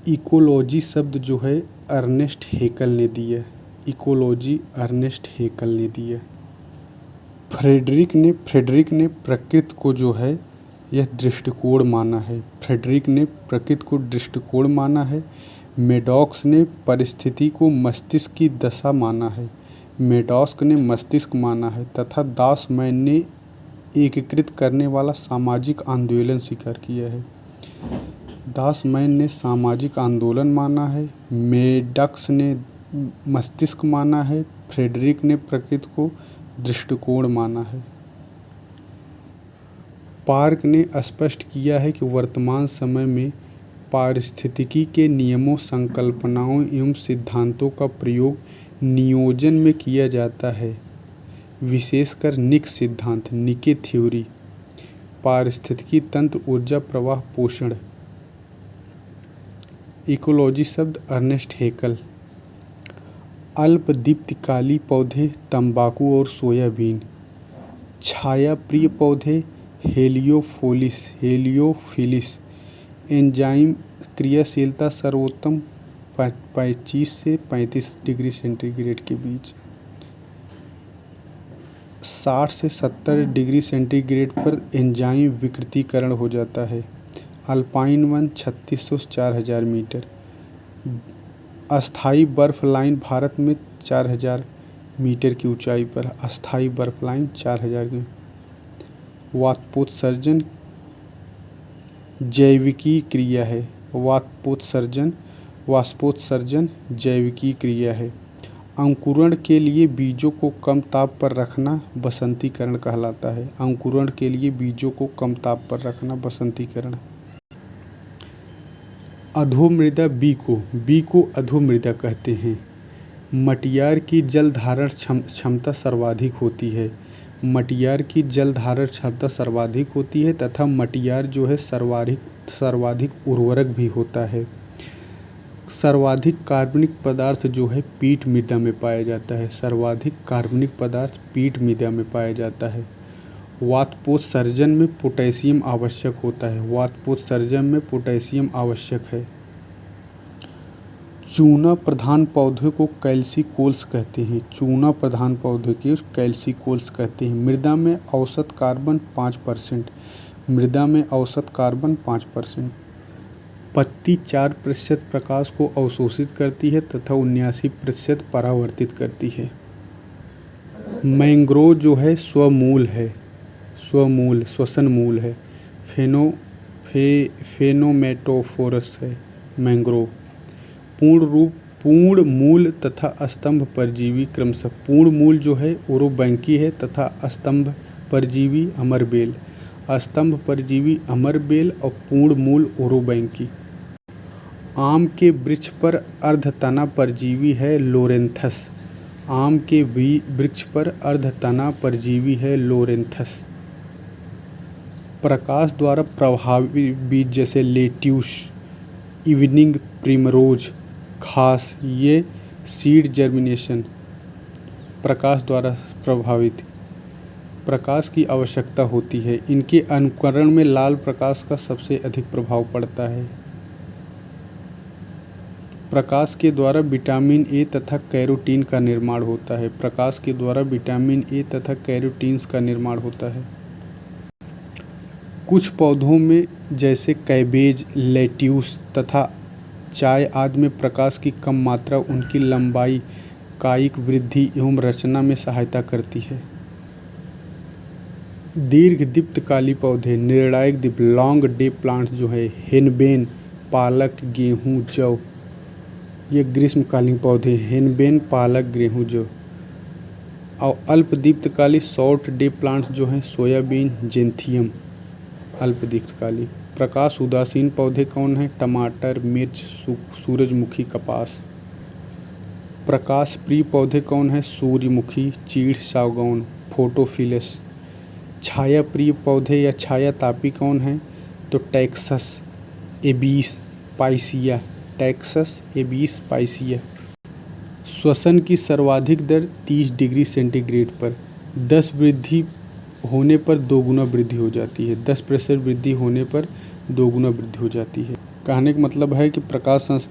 Ecology शब्द जो है अर्नेस्ट हेकल ने दी है। इकोलॉजी अर्नेस्ट हेकल ने दी है। फ्रेडरिक ने प्रकृति को जो है यह दृष्टिकोण माना है। फ्रेडरिक ने प्रकृति को दृष्टिकोण माना है। मेडॉक्स ने परिस्थिति को मस्तिष्क की दशा माना है। मेडॉक्स ने मस्तिष्क माना है तथा दासमैन ने एकीकृत करने वाला सामाजिक आंदोलन स्वीकार किया है। दासमैन ने सामाजिक आंदोलन माना है। मेडॉक्स ने मस्तिष्क माना है। फ्रेडरिक ने प्रकृति को दृष्टिकोण माना है। पार्क ने स्पष्ट किया है कि वर्तमान समय में पारिस्थितिकी के नियमों, संकल्पनाओं एवं सिद्धांतों का प्रयोग नियोजन में किया जाता है, विशेषकर निक सिद्धांत, निके थ्योरी, पारिस्थितिकी तंत्र, ऊर्जा प्रवाह, पोषण। इकोलॉजी शब्द अर्नेस्ट हेकल। अल्पदीप्तिकाली पौधे तंबाकू और सोयाबीन। छाया प्रिय पौधे हेलियोफिलिस। एंजाइम क्रियाशीलता सर्वोत्तम 25 से 35 डिग्री सेंटीग्रेड के बीच। 60 से 70 डिग्री सेंटीग्रेड पर एंजाइम विकृतीकरण हो जाता है। अल्पाइन वन 3600 से 4000 मीटर। अस्थायी बर्फ लाइन भारत में 4000 मीटर की ऊंचाई पर। अस्थायी बर्फ लाइन 4000 की। वाष्पोत्सर्जन जैविकी क्रिया है। वाष्पोत्सर्जन जैविकी क्रिया है। अंकुरण के लिए बीजों को कम ताप पर रखना बसंतीकरण कहलाता है। अंकुरण के लिए बीजों को कम ताप पर रखना बसंतीकरण। अधोमृदा बी को अधोमृदा कहते हैं। मटियार की जल धारण क्षमता सर्वाधिक होती है। मटियार की जल धारण क्षमता सर्वाधिक होती है तथा मटियार जो है सर्वाधिक उर्वरक भी होता है। सर्वाधिक कार्बनिक पदार्थ जो है पीट मृदा में पाया जाता है। सर्वाधिक कार्बनिक पदार्थ पीट मृदा में पाया जाता है। वाष्पोत्सर्जन में पोटेशियम आवश्यक होता है। वाष्पोत्सर्जन में पोटेशियम आवश्यक है। चूना प्रधान पौधे को कैल्सिकोल्स कहते हैं। चूना प्रधान पौधे को कैल्सिकोल्स कहते हैं। मृदा में औसत कार्बन 5%। मृदा में औसत कार्बन 5%। पत्ती 4% प्रकाश को अवशोषित करती है तथा 79% परावर्तित करती है। मैंग्रोव जो है श्वसन मूल है। फेनोमेटोफोरस है मैंग्रोव। पूर्ण मूल तथा स्तंभ परजीवी क्रमशः। पूर्ण मूल जो है ओरोबैंकी है तथा स्तंभ परजीवी अमरबेल। स्तंभ परजीवी अमरबेल और पूर्ण मूल ओरोबैंकी। आम के वृक्ष पर अर्धतना परजीवी है लोरेंथस। आम के वृक्ष पर अर्धतना परजीवी है लोरेंथस। प्रकाश द्वारा प्रभावी बीज जैसे लेट्यूस, इवनिंग प्रिमरोज, खास, ये सीड जर्मिनेशन प्रकाश द्वारा प्रभावित। प्रकाश की आवश्यकता होती है। इनके अनुकरण में लाल प्रकाश का सबसे अधिक प्रभाव पड़ता है। प्रकाश के द्वारा विटामिन ए तथा कैरोटीन का निर्माण होता है। प्रकाश के द्वारा विटामिन ए तथा कैरोटीन्स का निर्माण होता है। कुछ पौधों में जैसे कैबेज, लेट्यूस तथा चाय आदि में प्रकाश की कम मात्रा उनकी लंबाई, कायिक वृद्धि एवं रचना में सहायता करती है। दीर्घ दीप्तकाली पौधे, निर्णायक दीप्त, लॉन्ग डे प्लांट्स जो है हेनबेन, पालक, गेहूँ, जौ, ये ग्रीष्मकालीन पौधे हेनबेन, पालक, गेहूँ, जौ। और अल्पदीप्तकाली शॉर्ट डे प्लांट्स जो हैं सोयाबीन, जेंथियम, अल्पदीप्तकाली। प्रकाश उदासीन पौधे कौन हैं? टमाटर, मिर्च, सूरजमुखी, कपास। प्रकाश प्रिय पौधे कौन हैं? सूर्यमुखी, चीड़, सागौन, फोटोफिलस। छाया प्रिय पौधे या छाया तापी कौन हैं? तो Taxus Abies Picea. Taxus Abies Picea. श्वसन की सर्वाधिक दर 30 डिग्री सेंटीग्रेड पर। 10 वृद्धि होने पर 2 गुना वृद्धि हो जाती है। 10% वृद्धि होने पर 2 गुना वृद्धि हो जाती है। कहने का मतलब है कि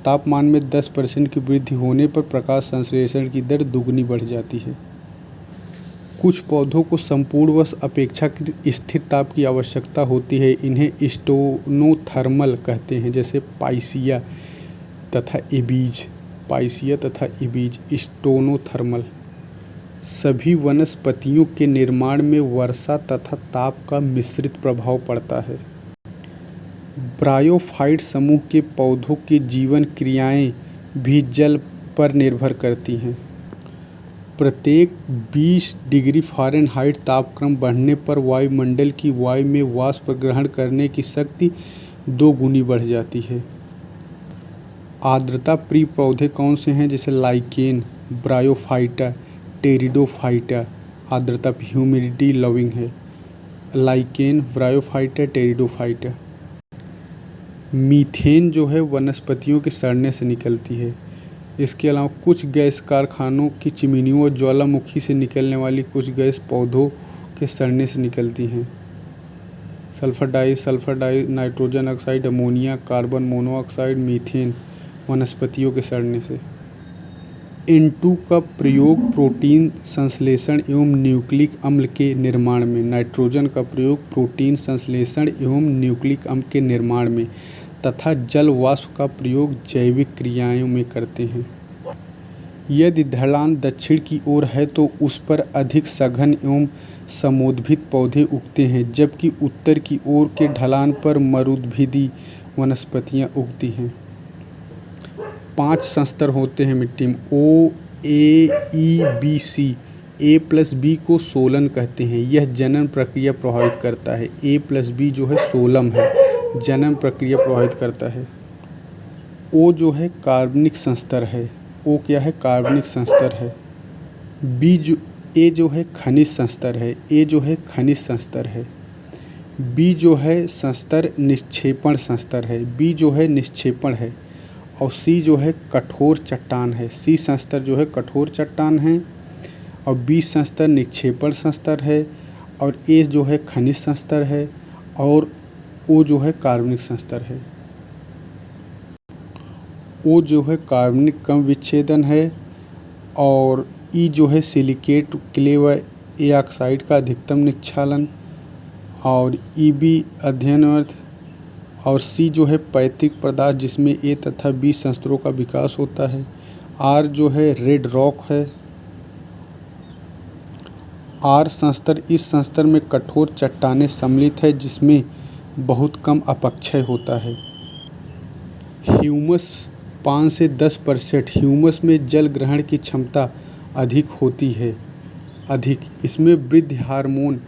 तापमान में 10% की वृद्धि होने पर प्रकाश संश्लेषण की दर दुगनी बढ़ जाती है। कुछ पौधों को संपूर्णवश अपेक्षाकृत स्थिर ताप की आवश्यकता होती है। इन्हें स्टोनोथर्मल कहते हैं, जैसे पाइसिया तथा एबीज। स्टोनोथर्मल। सभी वनस्पतियों के निर्माण में वर्षा तथा ताप का मिश्रित प्रभाव पड़ता है। ब्रायोफाइट समूह के पौधों की जीवन क्रियाएं भी जल पर निर्भर करती हैं। प्रत्येक 20 डिग्री फ़ारेनहाइट तापक्रम बढ़ने पर वायुमंडल की वायु में वाष्प ग्रहण करने की शक्ति 2 गुनी बढ़ जाती है। आर्द्रता प्रिय पौधे कौन से हैं? जैसे लाइकेन, ब्रायोफाइटा, टेरिडोफाइटा। आर्द्रता ह्यूमिडिटी लविंग है। Lichen, bryophyta, pteridophyta. मीथेन जो है वनस्पतियों के सड़ने से निकलती है। इसके अलावा कुछ गैस कारखानों की चिमनियों और ज्वालामुखी से निकलने वाली कुछ गैस पौधों के सड़ने से निकलती हैं। Sulphur di, nitrogen oxide, ammonia, carbon monoxide, methane वनस्पतियों के सड़ने से। N2 का प्रयोग प्रोटीन संश्लेषण एवं न्यूक्लिक अम्ल के निर्माण में। नाइट्रोजन का प्रयोग प्रोटीन संश्लेषण एवं न्यूक्लिक अम्ल के निर्माण में तथा जल वाष्प का प्रयोग जैविक क्रियाओं में करते हैं। यदि ढलान दक्षिण की ओर है तो उस पर अधिक सघन एवं समोद्भिद पौधे उगते हैं, जबकि उत्तर की ओर के ढलान पर मरुद्भिदी वनस्पतियां उगती हैं। 5 संस्तर होते हैं मिट्टी में, O, A, E, B, C। A+B को सोलन कहते हैं। यह जनन प्रक्रिया प्रभावित करता है। A+B जो है सोलम है, जनन प्रक्रिया प्रभावित करता है। O जो है कार्बनिक संस्तर है। O क्या है? कार्बनिक संस्तर है। A जो है खनिज संस्तर है। A जो है खनिज संस्तर है। B जो है संस्तर निक्षेपण संस्तर है। B जो है निक्षेपण है। और C जो है कठोर चट्टान है। C संस्तर जो है कठोर चट्टान है और B संस्तर निक्षेपण संस्तर है और A जो है खनिज संस्तर है और O जो है कार्बनिक संस्तर है। O जो है कार्बनिक कम विच्छेदन है और E जो है सिलिकेट क्ले व ए ऑक्साइड का अधिकतम निक्षालन और EB अध्ययनवर्ध और C जो है पैतृक पदार्थ जिसमें A तथा B संस्तरों का विकास होता है। R जो है रेड रॉक है। R संस्तर, इस संस्तर में कठोर चट्टानें सम्मिलित है जिसमें बहुत कम अपक्षय होता है। ह्यूमस 5 से 10%। ह्यूमस में जल ग्रहण की क्षमता अधिक होती है। इसमें वृद्धि हार्मोन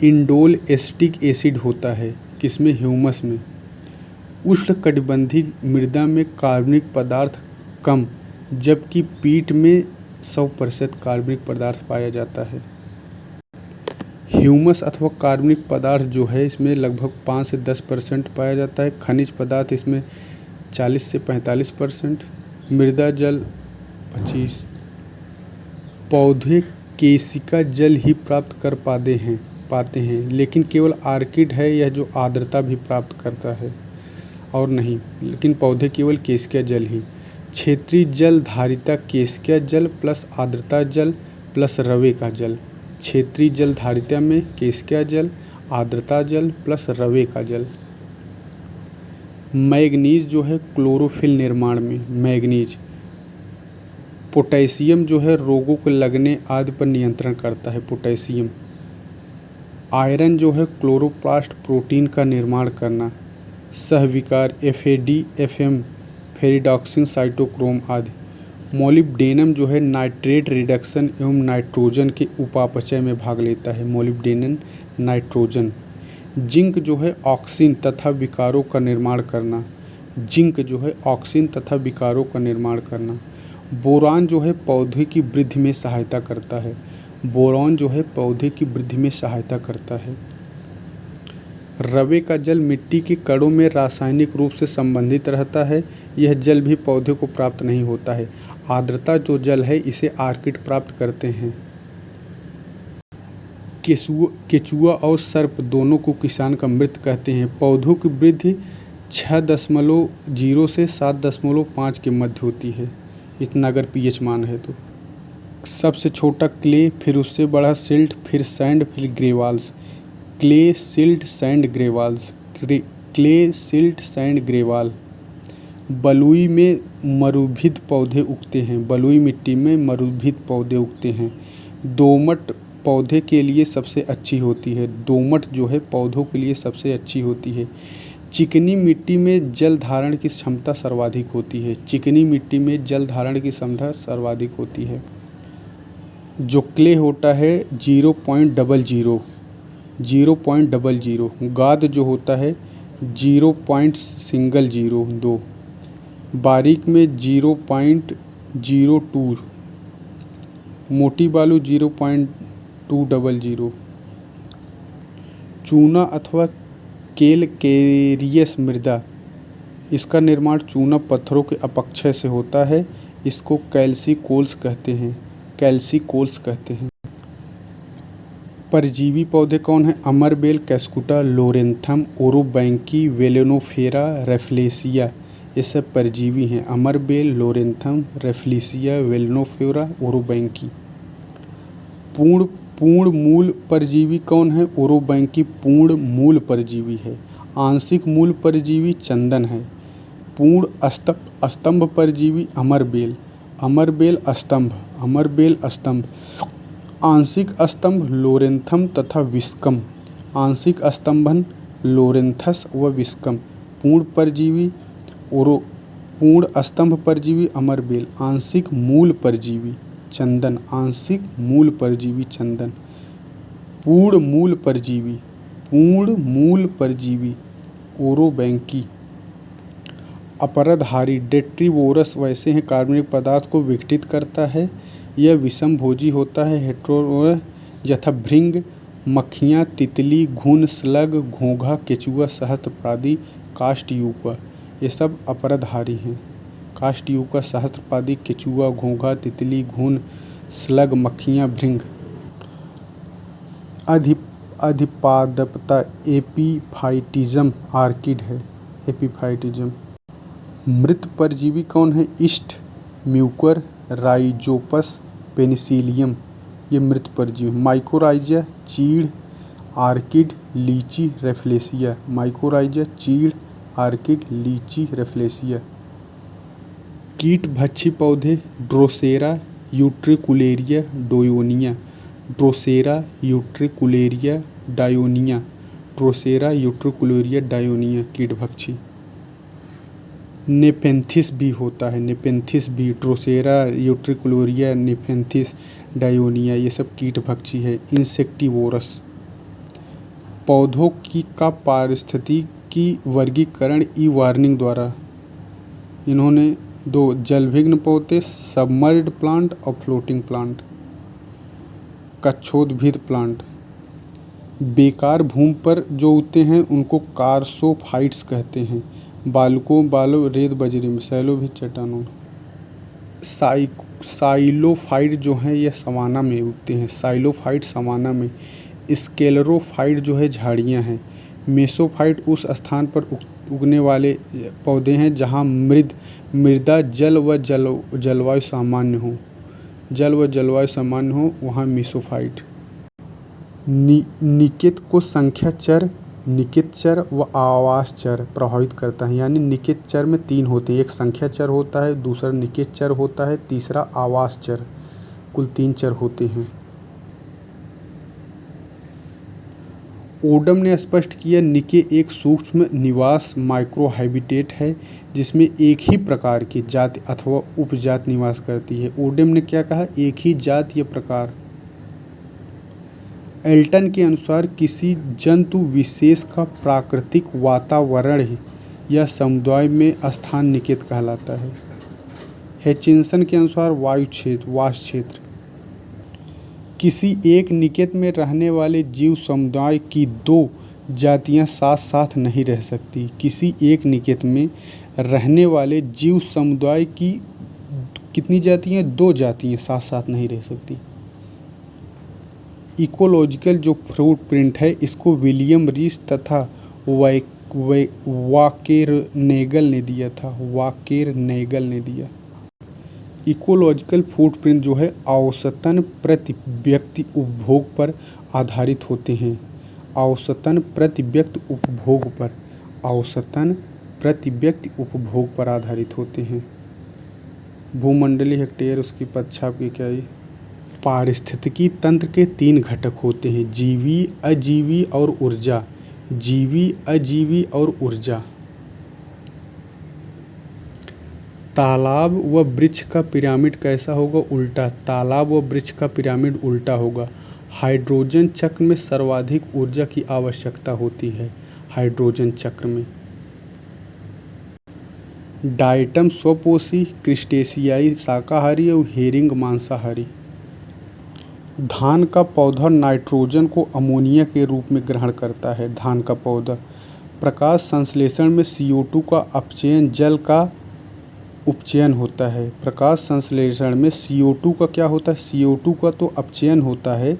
इंडोल एसिटिक एसिड होता है। किसमें? ह्यूमस में। उष्णकटिबंधीय मृदा में कार्बनिक पदार्थ कम, जबकि पीट में 100% कार्बनिक पदार्थ पाया जाता है। ह्यूमस अथवा कार्बनिक पदार्थ जो है इसमें लगभग 5 से 10% पाया जाता है। खनिज पदार्थ इसमें 40 से 45%। मृदा जल 25। पौधे केशिका जल ही प्राप्त कर पाते हैं, लेकिन केवल आर्किड है यह जो आर्द्रता भी प्राप्त करता है और नहीं, लेकिन पौधे केवल केशिका जल ही। क्षेत्रीय जल धारिता केशिका जल प्लस आर्द्रता जल प्लस रवे का जल। क्षेत्रीय जल धारिता में केशिका जल, आर्द्रता जल प्लस रवे का जल। मैग्नीज जो है क्लोरोफिल निर्माण में। मैग्नीज। पोटेशियम जो है रोगों के लगने आदि पर नियंत्रण करता है। पोटेशियम। आयरन जो है क्लोरोप्लास्ट प्रोटीन का निर्माण करना। सहविकार FAD, FM, फेरिडॉक्सिन, साइटोक्रोम आदि। मोलिब्डेनम जो है नाइट्रेट रिडक्शन एवं नाइट्रोजन के उपापचय में भाग लेता है। Molybdenum, nitrogen. जिंक जो है ऑक्सीन तथा विकारों का निर्माण करना। जिंक जो है ऑक्सीन तथा विकारों का निर्माण करना। बोरान जो है पौधे की वृद्धि में सहायता करता है। बोरॉन जो है पौधे की वृद्धि में सहायता करता है। रवे का जल मिट्टी के कणों में रासायनिक रूप से संबंधित रहता है। यह जल भी पौधे को प्राप्त नहीं होता है। आर्द्रता जो जल है इसे आर्किड प्राप्त करते हैं। केचुआ और सर्प दोनों को किसान का मृत कहते हैं। पौधों की वृद्धि 6.0 से 7.5 के मध्य होती है, इतना अगर पीएच मान है तो। सबसे छोटा क्ले, फिर उससे बड़ा सिल्ट, फिर सैंड, फिर gravels. Clay, silt, sand, gravels. Clay, silt, sand, gravel. बलुई में मरुभूमि पौधे उगते हैं, बलुई मिट्टी में मरुभूमि पौधे उगते हैं। दोमट पौधे के लिए सबसे अच्छी होती है, दोमट जो है पौधों के लिए सबसे अच्छी होती है। चिकनी मिट्टी में जल धारण की क्षमता सर्वाधिक होती है, चिकनी मिट्टी में जल धारण की क्षमता सर्वाधिक होती है। जो क्ले होता है 0.00, 0.00। गाद जो होता है 0.002। बारीक में 0.02। मोटी बालू 0.200। चूना अथवा कैलकेरियस मृदा, इसका निर्माण चूना पत्थरों के अपक्षय से होता है। इसको कैल्सिकोल्स कहते हैं, कैल्सिकोल्स कहते हैं। परजीवी पौधे कौन हैं? अमरबेल, कैस्कुटा, लोरेंथम, ओरोबैंकी, वेलेनोफेरा, रेफ्लेसिया, ये सब परजीवी हैं। अमरबेल, लोरेंथम, रेफ्लेसिया, वेलेनोफेरा, ओरोबैंकी। पूर्ण मूल परजीवी कौन है? ओरोबैंकी पूर्ण मूल परजीवी है। आंशिक मूल परजीवी चंदन है। पूर्ण स्तंभ परजीवी अमरबेल, अमरबेल स्तंभ, अमरबेल स्तंभ। आंशिक स्तंभ लोरेंथम तथा विस्कम, आंशिक स्तंभन लोरेंथस व विस्कम। पूर्ण परजीवी पूर्ण स्तंभ परजीवी अमरबेल। आंशिक मूल परजीवी चंदन, आंशिक मूल परजीवी चंदन। पूर्ण मूल परजीवी, पूर्ण मूल परजीवी ओरोबैंकी। अपराधारी डेट्रीवोरस वैसे हैं कार्बनिक पदार्थ को विघटित करता है। यह विषमभोजी होता है। हेटेरोवोरस यथा भृंग, मक्खियाँ, तितली, घुन, स्लग, घोंघा, केचुआ, सहस्त्रपादी, काष्ठयूका, ये सब अपराधारी हैं। काष्ठयूका, सहस्त्रपादी, केचुआ, घोंघा, तितली, घुन, स्लग, मक्खियाँ, भृंग। अधिपादपता एपीफाइटिज्म आर्किड है, एपीफाइटिज्म। मृत परजीवी कौन है? ईस्ट, म्यूकर, राइजोपस, पेनिसिलियम, ये मृत परजीवी। माइकोराइजा, चीड़, आर्किड, लीची, रेफ्लेसिया। माइकोराइजा, चीड़, आर्किड, लीची, रेफ्लेसिया। कीट भक्षी पौधे Drosera utricularia Dionaea, Drosera utricularia Dionaea, Drosera utricularia Dionaea कीट भक्षी। नेपेंथिस भी होता है, नेपेंथिस भी, ड्रोसेरा यूट्रिकुलेरिया, नेपेंथिस, डायोनिया, ये सब कीट भक्षी है। इंसेक्टिवोरस। पौधों का पारिस्थितिकी वर्गीकरण ई वार्निंग द्वारा इन्होंने दो जलभिग्न पौधे, सबमर्ज्ड प्लांट और फ्लोटिंग प्लांट, कक्षोद्भिद प्लांट। बेकार भूमि पर जो उगते हैं उनको कार्सोफाइट्स कहते हैं। बालू रेत बजरी में, सैलोभित चट्टानों। साइलोफाइट जो हैं ये सवाना में उगते हैं, साइलोफाइट सवाना में। स्क्लेरोफाइट जो है झाड़ियाँ हैं। मेसोफाइट उस स्थान पर उगने वाले पौधे हैं जहाँ मृदा जल व जलवायु सामान्य हो, जल व जलवायु सामान्य हो, वहाँ मेसोफाइट। निकेत को संख्या चर, निकेत चर व आवास चर प्रभावित करता है। यानी निकेत चर में 3 होते हैं, एक संख्या चर होता है, दूसरा निकेत चर होता है, तीसरा आवास चर। कुल 3 चर होते हैं। ओडम ने स्पष्ट किया निके एक सूक्ष्म निवास माइक्रोहैबिटेट है जिसमें एक ही प्रकार की जाति अथवा उपजाति निवास करती है। ओडम ने क्या कहा? एक ही जाति या प्रकार। एल्टन के अनुसार किसी जंतु विशेष का प्राकृतिक वातावरण या समुदाय में स्थान निकेत कहलाता है। हैचिंसन के अनुसार वायु क्षेत्र, वास क्षेत्र। किसी एक निकेत में रहने वाले जीव समुदाय की 2 जातियां साथ साथ नहीं रह सकती। किसी एक निकेत में रहने वाले जीव समुदाय की कितनी जातियां? 2 जातियां साथ साथ नहीं रह सकती। इकोलॉजिकल जो फुटप्रिंट है इसको विलियम रीस तथा वाकेरनेगल ने दिया था, वाकेरनेगल ने दिया। इकोलॉजिकल फुटप्रिंट जो है औसतन प्रति व्यक्ति उपभोग पर आधारित होते हैं, औसतन प्रति व्यक्ति उपभोग पर, औसतन प्रति व्यक्ति उपभोग पर आधारित होते हैं। भूमंडलीय हेक्टेयर उसकी पदछाप की क्या है। पारिस्थितिकी तंत्र के 3 घटक होते हैं, जीवी, अजीवी और ऊर्जा, जीवी, अजीवी और ऊर्जा। तालाब व वृक्ष का पिरामिड कैसा होगा, उल्टा, तालाब व वृक्ष का पिरामिड उल्टा होगा। हाइड्रोजन चक्र में सर्वाधिक ऊर्जा की आवश्यकता होती है, हाइड्रोजन चक्र में। डाइटम स्वपोषी, क्रिस्टेशियाई शाकाहारी और हेरिंग मांसाहारी। धान का पौधा नाइट्रोजन को अमोनिया के रूप में ग्रहण करता है, धान का पौधा। प्रकाश संश्लेषण में CO2 का अपचयन जल का उपचयन होता है, प्रकाश संश्लेषण में CO2 का क्या होता है, CO2 का तो अपचयन होता है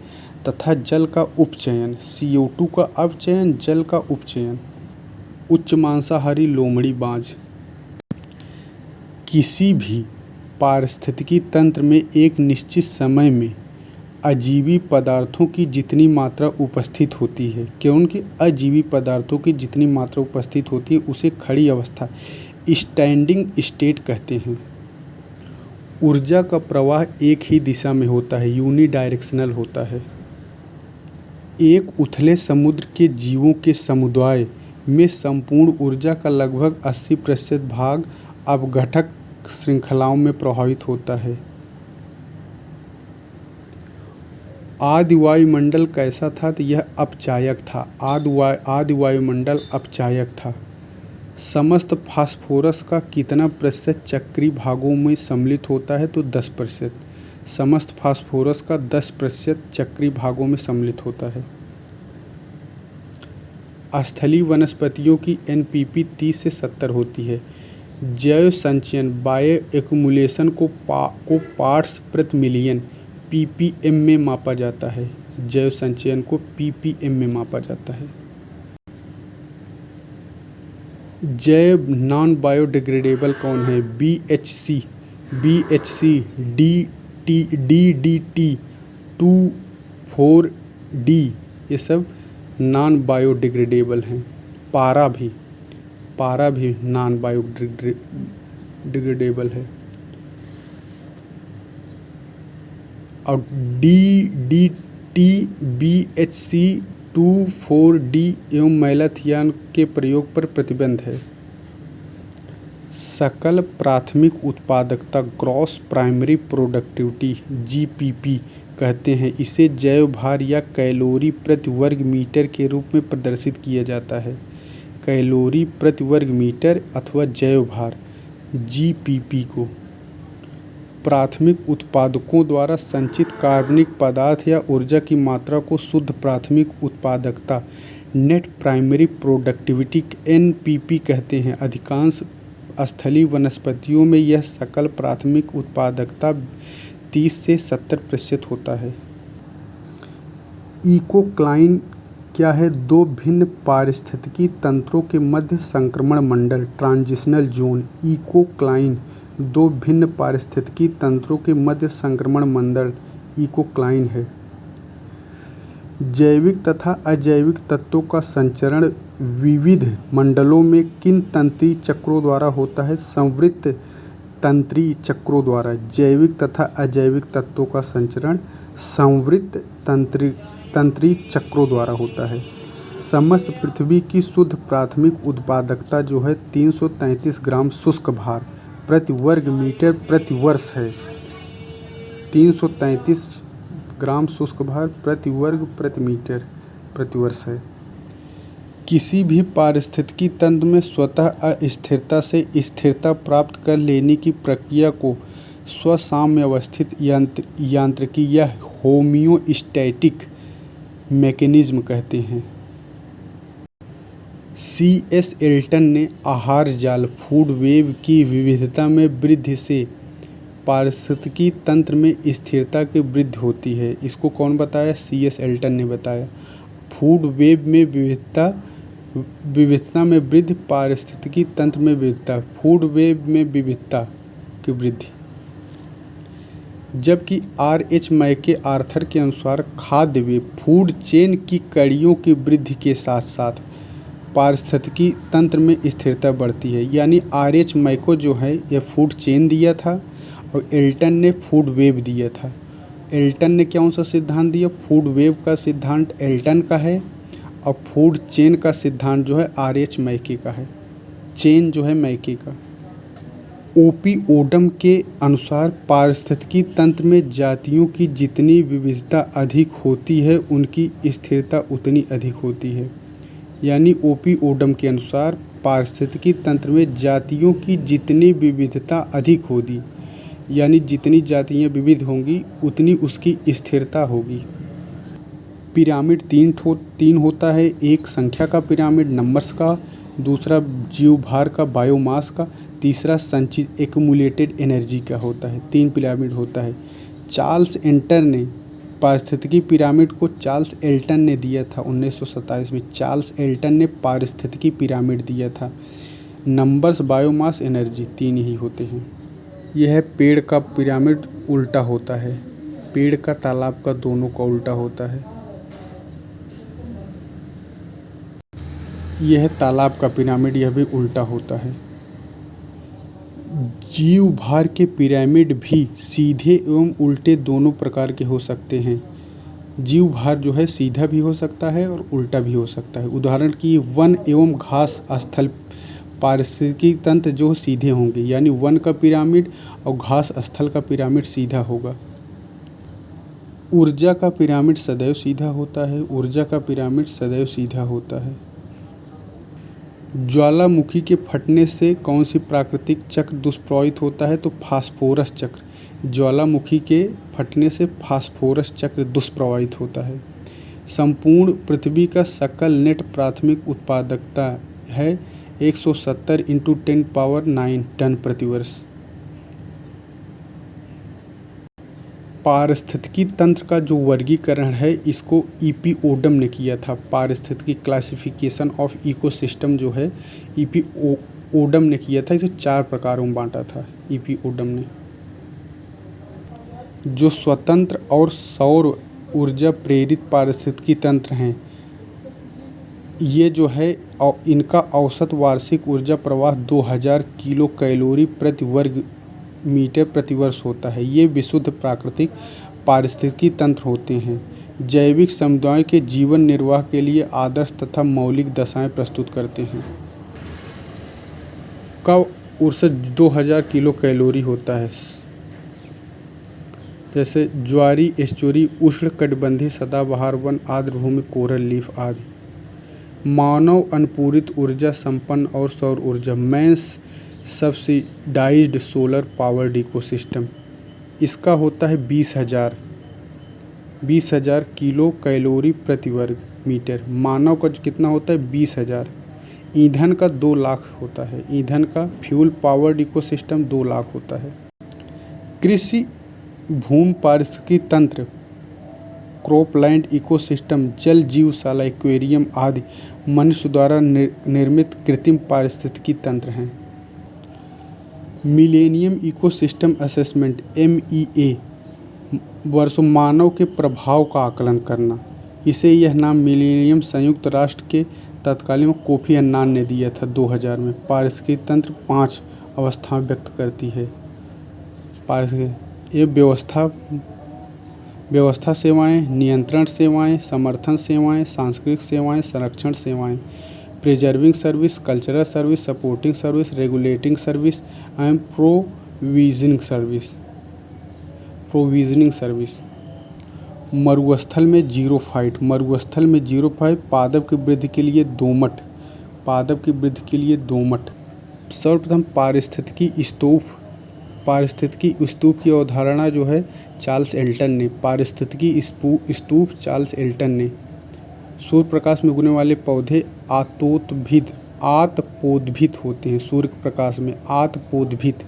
तथा जल का उपचयन, CO2 का अपचयन, जल का उपचयन। उच्च मांसाहारी लोमड़ी बाज। किसी भी पारिस्थितिकी तंत्र में एक निश्चित समय में अजीवी पदार्थों की जितनी मात्रा उपस्थित होती है, क्योंकि अजीवी पदार्थों की जितनी मात्रा उपस्थित होती है उसे खड़ी अवस्था, स्टैंडिंग स्टेट कहते हैं। ऊर्जा का प्रवाह एक ही दिशा में होता है, यूनिडायरेक्शनल होता है। एक उथले समुद्र के जीवों के समुदाय में संपूर्ण ऊर्जा का लगभग 80% भाग अपघटक श्रृंखलाओं में प्रभावित होता है। आदि वायुमंडल कैसा था, तो यह अपचायक था, आदि वायुमंडल अपचायक था। समस्त फास्फोरस का कितना प्रतिशत चक्री भागों में सम्मिलित होता है, तो 10%। समस्त फास्फोरस का 10% चक्री भागों में सम्मिलित होता है। स्थलीय वनस्पतियों की NPP 30 से 70 होती है। जैव संचयन बायो एक्यूमुलेशन को पार्ट्स प्रति मिलियन ppm में मापा जाता है, जैव संचयन को ppm में मापा जाता है। जैव नॉन बायोडिग्रेडेबल कौन है, BHC, DDT, 2,4-D, ये सब नॉन बायोडिग्रेडेबल हैं। पारा भी नॉन बायोडिग्रेडेबल है। और DDT, BHC, 2,4-D एवं मैलाथियान के प्रयोग पर प्रतिबंध है। सकल प्राथमिक उत्पादकता ग्रॉस प्राइमरी प्रोडक्टिविटी GPP कहते हैं। इसे जैव भार या कैलोरी प्रति वर्ग मीटर के रूप में प्रदर्शित किया जाता है। कैलोरी प्रति वर्ग मीटर अथवा जैव भार GPP को प्राथमिक उत्पादकों द्वारा संचित कार्बनिक पदार्थ या ऊर्जा की मात्रा को शुद्ध प्राथमिक उत्पादकता नेट प्राइमरी प्रोडक्टिविटी NPP कहते हैं। अधिकांश स्थलीय वनस्पतियों में यह सकल प्राथमिक उत्पादकता 30 से 70% होता है। इकोक्लाइन क्या है, 2 भिन्न पारिस्थितिकी तंत्रों के मध्य संक्रमण मंडल, ट्रांजिशनल जोन। इकोक्लाइन 2 भिन्न पारिस्थितिकी तंत्रों के मध्य संक्रमण मंडल इकोक्लाइन है। जैविक तथा अजैविक तत्वों का संचरण विविध मंडलों में किन तंत्रीय चक्रों द्वारा होता है, संवृत्त तंत्रीय चक्रों द्वारा। जैविक तथा अजैविक तत्वों का संचरण संवृत्त तंत्रीय चक्रों द्वारा होता है। समस्त पृथ्वी की शुद्ध प्राथमिक उत्पादकता जो है 333 ग्राम शुष्क भार प्रति वर्ग मीटर प्रति वर्ष है। 333 ग्राम शुष्क भार प्रति वर्ग प्रति मीटर प्रति वर्ष है। किसी भी पारिस्थितिकी तंत्र में स्वतः अस्थिरता से स्थिरता प्राप्त कर लेने की प्रक्रिया को स्वसाम्यावस्थित यांत्रिकी या होमियोस्टैटिक मैकेनिज्म कहते हैं। C.S. एल्टन ने आहार जाल फूड वेब की विविधता में वृद्धि से पारिस्थितिकी तंत्र में स्थिरता की वृद्धि होती है। इसको कौन बताया, C.S. एल्टन ने बताया। फूड वेब में विविधता विविधता में वृद्धि, पारिस्थितिकी तंत्र में विविधता, फूड वेब में विविधता की वृद्धि। जबकि R.H. मैके आर्थर के अनुसार खाद्य वेब फूड चेन की कड़ियों की वृद्धि के साथ साथ पारिस्थितिकी तंत्र में स्थिरता बढ़ती है। यानी R.H. मैको जो है ये फूड चेन दिया था और एल्टन ने फूड वेब दिया था। एल्टन ने कौन सा सिद्धांत दिया? फूड वेब का सिद्धांत एल्टन का है और फूड चेन का सिद्धांत जो है R.H. मैके का है। चेन जो है मैके का। ओपी ओडम के अनुसार पारिस्थितिकी तंत्र में जातियों की जितनी विविधता अधिक होती है उनकी स्थिरता उतनी अधिक होती है। यानी ओपी ओडम के अनुसार पारिस्थितिकी तंत्र में जातियों की जितनी विविधता अधिक होगी, यानी जितनी जातियाँ विविध होंगी उतनी उसकी स्थिरता होगी। पिरामिड तीन होता है, एक संख्या का पिरामिड नंबर्स का, दूसरा जीवभार का बायोमास का, तीसरा संचित एक्यूमुलेटेड एनर्जी का होता है। 3 पिरामिड होता है। चार्ल्स एल्टन ने पारिस्थितिकी पिरामिड को चार्ल्स एल्टन ने दिया था 1927 में। चार्ल्स एल्टन ने पारिस्थितिकी पिरामिड दिया था। नंबर्स, बायोमास, एनर्जी 3 ही होते हैं। यह पेड़ का पिरामिड उल्टा होता है, पेड़ का तालाब का दोनों का उल्टा होता है। यह तालाब का पिरामिड यह भी उल्टा होता है। जीव भार के पिरामिड भी सीधे एवं उल्टे दोनों प्रकार के हो सकते हैं। जीव भार जो है सीधा भी हो सकता है और उल्टा भी हो सकता है। उदाहरण की वन एवं घास स्थल पारिस्थितिकी तंत्र जो सीधे होंगे, यानी वन का पिरामिड और घास स्थल का पिरामिड सीधा होगा। ऊर्जा का पिरामिड सदैव सीधा होता है। ऊर्जा का पिरामिड सदैव सीधा होता है। ज्वालामुखी के फटने से कौन सी प्राकृतिक चक्र दुष्प्रभावित होता है? तो फास्फोरस चक्र। ज्वालामुखी के फटने से फास्फोरस चक्र दुष्प्रभावित होता है। संपूर्ण पृथ्वी का सकल नेट प्राथमिक उत्पादकता है 170 × 10⁹ टन प्रतिवर्ष। पारिस्थितिकी तंत्र का जो वर्गीकरण है इसको E.P. ओडम ने किया था। पारिस्थितिकी क्लासिफिकेशन ऑफ इकोसिस्टम जो है E.P. ओडम ने किया था। इसे 4 प्रकारों में बांटा था E.P. ओडम ने। जो स्वतंत्र और सौर ऊर्जा प्रेरित पारिस्थितिकी तंत्र हैं, ये जो है इनका औसत वार्षिक ऊर्जा प्रवाह 2000 किलो कैलोरी प्रति वर्ग मीटर प्रतिवर्ष होता है। ये विशुद्ध प्राकृतिक पारिस्थितिकी तंत्र होते हैं। जैविक समुदायों के जीवन निर्वाह के लिए आदर्श तथा मौलिक दशाएं प्रस्तुत करते हैं। का ऊर्जा 2000 किलो कैलोरी होता है। जैसे ज्वारी, एस्चुरी, उष्णकटिबंधीय सदाबहार वन, आर्द्रभूमि, कोरल लीफ आदि। मानव अनुपूरित ऊर्जा संपन्न और सौर ऊर्जा मेंस सब्सिडाइज्ड सोलर पावर्ड इकोसिस्टम, इसका होता है 20,000 किलो कैलोरी प्रति वर्ग मीटर। मानव का कितना होता है? 20,000। ईंधन का 2 लाख होता है। ईंधन का फ्यूल पावर्ड इकोसिस्टम 2 लाख होता है। कृषि भूमि पारिस्थितिकी तंत्र, क्रॉपलैंड इकोसिस्टम, जल जीवशाला, एक्वेरियम आदि मनुष्य द्वारा निर्मित कृत्रिम पारिस्थितिकी तंत्र हैं। मिलेनियम इकोसिस्टम असेसमेंट MEA वर्षों मानव के प्रभाव का आकलन करना, इसे यह नाम मिलेनियम संयुक्त राष्ट्र के तत्कालीन कोफी अन्नान ने दिया था 2000 में। पारिस्थितिकी तंत्र 5 अवस्थाएं व्यक्त करती है। ये व्यवस्था सेवाएं, नियंत्रण सेवाएं, समर्थन सेवाएं, सांस्कृतिक सेवाएं, संरक्षण सेवाएं, preserving service, cultural service, supporting service, regulating service and provisioning service. मरुस्थल में जीरोफाइट, पादप की वृद्धि के लिए दोमट। सर्वप्रथम पारिस्थितिकी स्तूप की अवधारणा जो है चार्ल्स एल्टन ने, पारिस्थितिकी स्तूप चार्ल्स एल्टन ने। सूर्य प्रकाश में उगने वाले पौधे आतपोद्भित होते हैं। सूर्य प्रकाश में आतपोद्भित।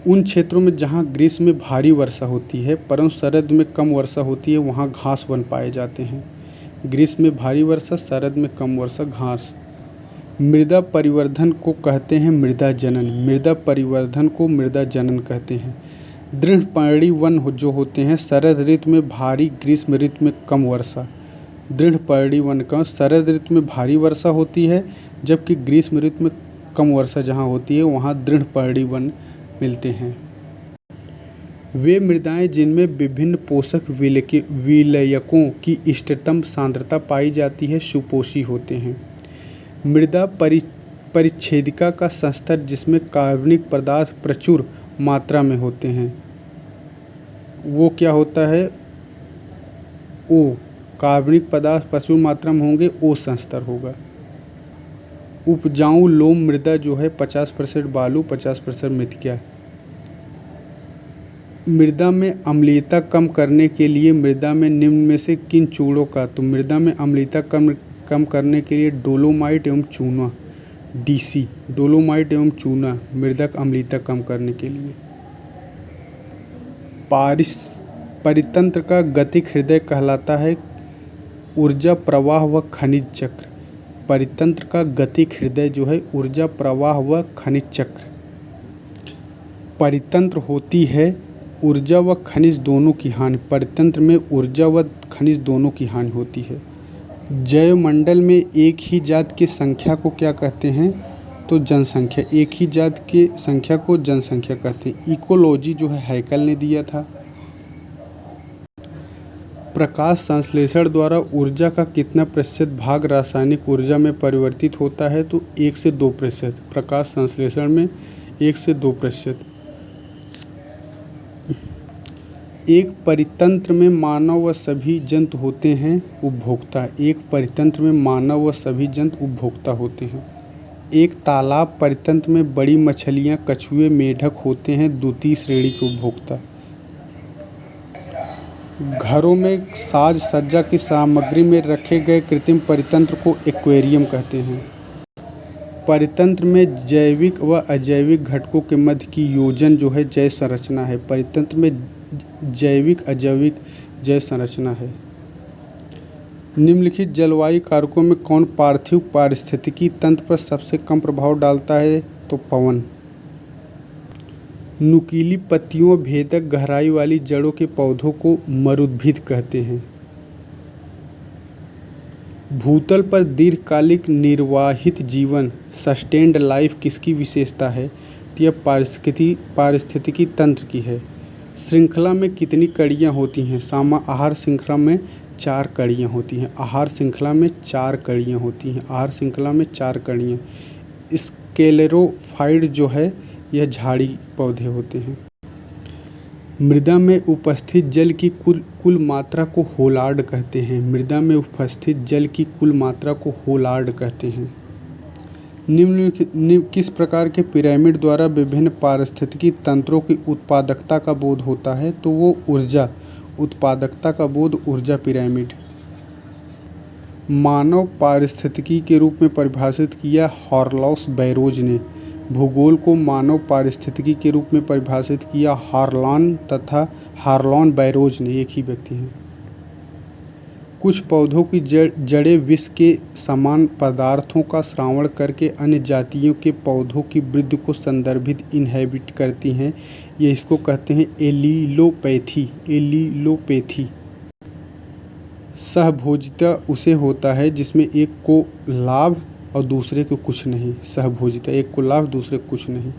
उन क्षेत्रों में जहाँ ग्रीष्म में भारी वर्षा होती है परंतु शरद में कम वर्षा होती है, वहाँ घास वन पाए जाते हैं। ग्रीष्म में भारी वर्षा, शरद में कम वर्षा, घास। मृदा परिवर्धन को कहते हैं मृदा जनन। मृदा परिवर्धन को मृदा जनन कहते हैं। दृढ़ पर्णी वन जो होते हैं शरद ऋतु में भारी, ग्रीष्म ऋतु में कम वर्षा। दृढ़ पर्णी वन का शरद ऋतु में भारी वर्षा होती है, जबकि ग्रीष्म ऋतु में कम वर्षा जहाँ होती है वहाँ दृढ़ पर्णी वन मिलते हैं। वे मृदाएं जिनमें विभिन्न पोषक विलयकों की इष्टतम सांद्रता पाई जाती है सुपोषी होते हैं। मृदा परिच्छेदिका का स्तर जिसमें कार्बनिक पदार्थ प्रचुर मात्रा में होते हैं वो क्या होता है? ओ। कार्बनिक पदार्थ प्रचुर मात्रा में होंगे, ओ संस्तर होगा। उपजाऊ लोम मृदा जो है 50% बालू, 50% मृतिका। मृदा में अम्लीयता कम करने के लिए मृदा में निम्न में से किन चूड़ों का? तो मृदा में अम्लीयता कम करने के लिए डोलोमाइट एवं चूना, डीसी, डोलोमाइट एवं चूना मृदा अम्लीयता कम करने के लिए। परितंत्र का गतिक हृदय कहलाता है ऊर्जा प्रवाह व खनिज चक्र। परितंत्र का गतिक हृदय जो है ऊर्जा प्रवाह व खनिज चक्र। परितंत्र होती है ऊर्जा व खनिज दोनों की हानि। परितंत्र में ऊर्जा व खनिज दोनों की हानि होती है। जैवमंडल में एक ही जात की संख्या को क्या कहते हैं? तो जनसंख्या। एक ही जात की संख्या को जनसंख्या कहते हैं। इकोलॉजी जो है हैकल ने दिया था। प्रकाश संश्लेषण द्वारा ऊर्जा का कितना प्रतिशत भाग रासायनिक ऊर्जा में परिवर्तित होता है? तो 1 से 2%। प्रकाश संश्लेषण में 1 से 2%। एक परितंत्र में मानव व सभी जंतु होते हैं उपभोक्ता। एक परितंत्र में मानव व सभी जंतु उपभोक्ता होते हैं। एक तालाब परितंत्र में बड़ी मछलियाँ, कछुए, मेढक होते हैं द्वितीय श्रेणी के उपभोक्ता। घरों में साज सज्जा की सामग्री में रखे गए कृत्रिम परितंत्र को एक्वेरियम कहते हैं। परितंत्र में जैविक व अजैविक घटकों के मध्य की योजन जो है जैव संरचना है। परितंत्र में जैविक अजैविक जैव संरचना है। निम्नलिखित जलवायु कारकों में कौन पार्थिव पारिस्थितिकी तंत्र पर सबसे कम प्रभाव डालता है? तो पवन। नुकीली पत्तियों भेदक गहराई वाली जड़ों के पौधों को मरुद्भिद कहते हैं। भूतल पर दीर्घकालिक निर्वाहित जीवन सस्टेन्ड लाइफ किसकी विशेषता है? तो यह पारिस्थितिकी तंत्र की है। श्रृंखला में कितनी कड़ियाँ होती हैं? आहार श्रृंखला में 4 कड़ियाँ होती हैं। आहार श्रृंखला में 4 कड़ियाँ होती हैं। आहार श्रृंखला में 4 कड़ियाँ। स्क्लेरोफाइट जो है यह झाड़ी पौधे होते हैं। मृदा में उपस्थित जल की कुल मात्रा को होलार्ड कहते हैं। मृदा में उपस्थित जल की कुल मात्रा को होलार्ड कहते हैं। निम्न किस प्रकार के पिरामिड द्वारा विभिन्न पारिस्थितिकी तंत्रों की उत्पादकता का बोध होता है? तो वो ऊर्जा उत्पादकता का बोध ऊर्जा पिरामिड। मानव पारिस्थितिकी के रूप में परिभाषित किया हार्लोस बैरोज ने। भूगोल को मानव पारिस्थितिकी के रूप में परिभाषित किया हार्लोन बैरोज ने। एक ही व्यक्ति हैं। कुछ पौधों की जड़ें विष के समान पदार्थों का श्रावण करके अन्य जातियों के पौधों की वृद्धि को संदर्भित इनहेबिट करती हैं। ये इसको कहते हैं एलीलोपैथी। सहभोजिता उसे होता है जिसमें एक को लाभ और दूसरे को कुछ नहीं। सहभोजिता, एक को लाभ दूसरे को कुछ नहीं।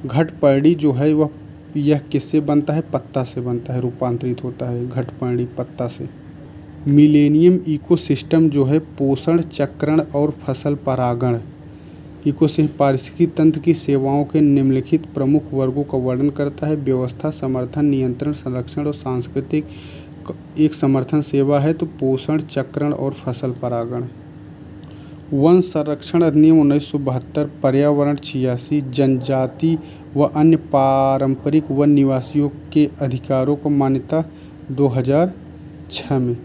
घटपर्णी जो है यह किससे बनता है? पत्ता से बनता है, रूपांतरित होता है घटपर्णी पत्ता से। मिलेनियम इकोसिस्टम जो है पोषण, चक्रण और फसल परागण। इकोसिस्टम पारिस्थितिकी तंत्र की सेवाओं के निम्नलिखित प्रमुख वर्गों का वर्णन करता है। व्यवस्था, समर्थन, नियंत्रण, संरक्षण और सांस्कृतिक एक समर्थन सेवा है तो पोषण, चक्रण और फसल परागण। वन संरक्षण अधिनियम 1972, पर्यावरण 86, जनजाति व अन्य पारंपरिक वन निवासियों के अधिकारों को मान्यता 2006 में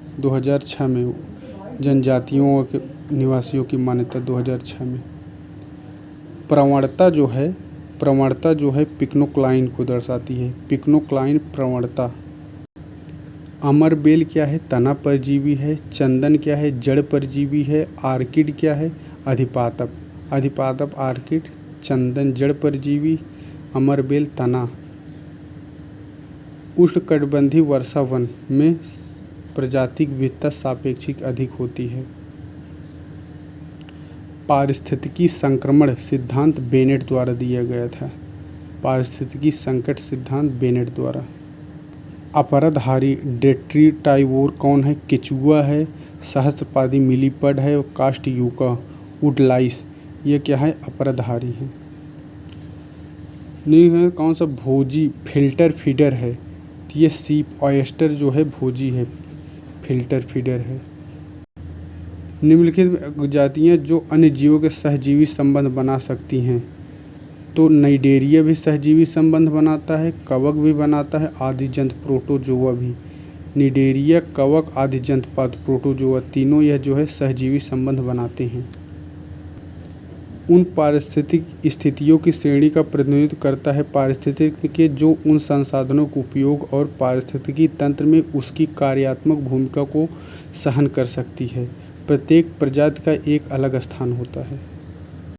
जनजातियों के निवासियों की मान्यता 2006 में। प्रवणता जो है पिक्नोक्लाइन को दर्शाती है। पिक्नोक्लाइन प्रवणता। अमरबेल क्या है? तना परजीवी है। चंदन क्या है? जड़ परजीवी है। आर्किड क्या है? अधिपातप। अधिपातप आर्किड, चंदन जड़ परजीवी, अमरबेल तना। उष्णकटिबंधीय वर्षा वन में प्रजातिक विविधता सापेक्षिक अधिक होती है। पारिस्थितिकी संक्रमण सिद्धांत बेनेट द्वारा दिया गया था। पारिस्थितिकी संकट सिद्धांत बेनेट द्वारा। अपराधारी डेट्रीटाइवोर कौन है? केचुआ है, सहस्त्रपादी मिलीपड है, कास्टयूका, वुडलाइस। ये क्या है? अपराधारी है। नहीं, कौन सा भोजी फिल्टर फीडर है? तो ये सीप ऑयस्टर जो है भोजी है, फिल्टर फीडर है। निम्नलिखित जातियाँ जो अन्य जीवों के सहजीवी संबंध बना सकती हैं, तो नाइडेरिया भी सहजीवी संबंध बनाता है, कवक भी बनाता है, आदिजंत प्रोटोजोआ भी। निडेरिया, कवक, आदिजंत प्रोटोजोआ तीनों यह जो है सहजीवी संबंध बनाते हैं। उन पारिस्थितिक स्थितियों की श्रेणी का प्रतिनिधित्व करता है पारिस्थितिक के जो उन संसाधनों का उपयोग और पारिस्थितिकी तंत्र में उसकी कार्यात्मक भूमिका को सहन कर सकती है। प्रत्येक प्रजाति का एक अलग स्थान होता है।